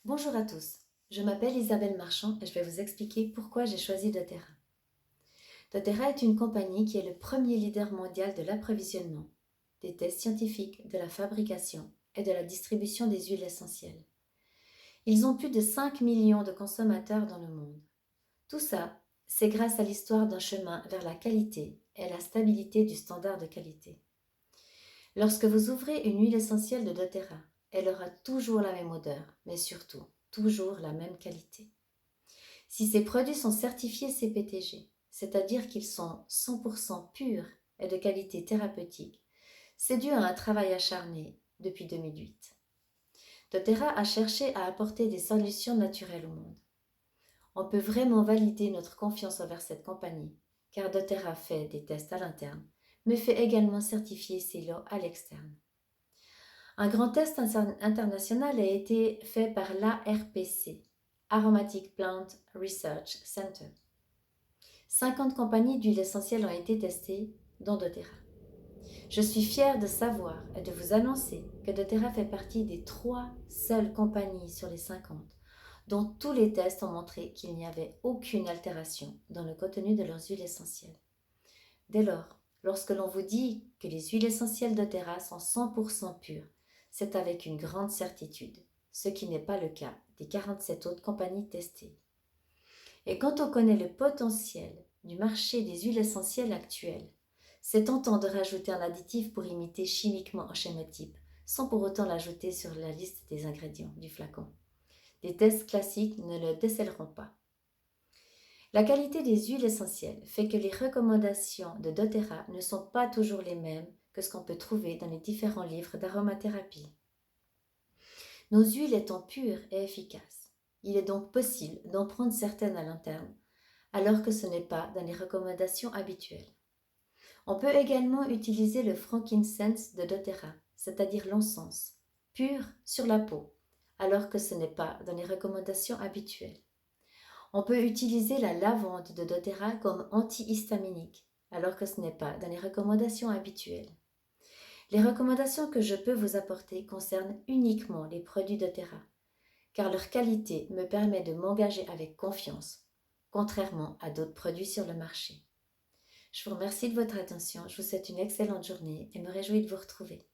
Bonjour à tous, je m'appelle Isabelle Marchand et je vais vous expliquer pourquoi j'ai choisi doTERRA. doTERRA est une compagnie qui est le premier leader mondial de l'approvisionnement, des tests scientifiques, de la fabrication et de la distribution des huiles essentielles. Ils ont plus de 5 millions de consommateurs dans le monde. Tout ça, c'est grâce à l'histoire d'un chemin vers la qualité et la stabilité du standard de qualité. Lorsque vous ouvrez une huile essentielle de doTERRA, elle aura toujours la même odeur, mais surtout, toujours la même qualité. Si ces produits sont certifiés CPTG, c'est-à-dire qu'ils sont 100% purs et de qualité thérapeutique, c'est dû à un travail acharné depuis 2008. doTERRA a cherché à apporter des solutions naturelles au monde. On peut vraiment valider notre confiance envers cette compagnie, car doTERRA fait des tests à l'interne, mais fait également certifier ses lots à l'externe. Un grand test international a été fait par l'ARPC, Aromatic Plant Research Center. 50 compagnies d'huiles essentielles ont été testées, dont doTERRA. Je suis fière de savoir et de vous annoncer que doTERRA fait partie des 3 seules compagnies sur les 50 dont tous les tests ont montré qu'il n'y avait aucune altération dans le contenu de leurs huiles essentielles. Dès lors, lorsque l'on vous dit que les huiles essentielles doTERRA sont 100% pures, c'est avec une grande certitude, ce qui n'est pas le cas des 47 autres compagnies testées. Et quand on connaît le potentiel du marché des huiles essentielles actuelles, c'est tentant de rajouter un additif pour imiter chimiquement un schéma type, sans pour autant l'ajouter sur la liste des ingrédients du flacon. Des tests classiques ne le décèleront pas. La qualité des huiles essentielles fait que les recommandations de doTERRA ne sont pas toujours les mêmes que ce qu'on peut trouver dans les différents livres d'aromathérapie. Nos huiles étant pures et efficaces, il est donc possible d'en prendre certaines à l'interne, alors que ce n'est pas dans les recommandations habituelles. On peut également utiliser le frankincense de doTERRA, c'est-à-dire l'encens, pur sur la peau, alors que ce n'est pas dans les recommandations habituelles. On peut utiliser la lavande de doTERRA comme antihistaminique, alors que ce n'est pas dans les recommandations habituelles. Les recommandations que je peux vous apporter concernent uniquement les produits doTERRA, car leur qualité me permet de m'engager avec confiance, contrairement à d'autres produits sur le marché. Je vous remercie de votre attention, je vous souhaite une excellente journée et me réjouis de vous retrouver.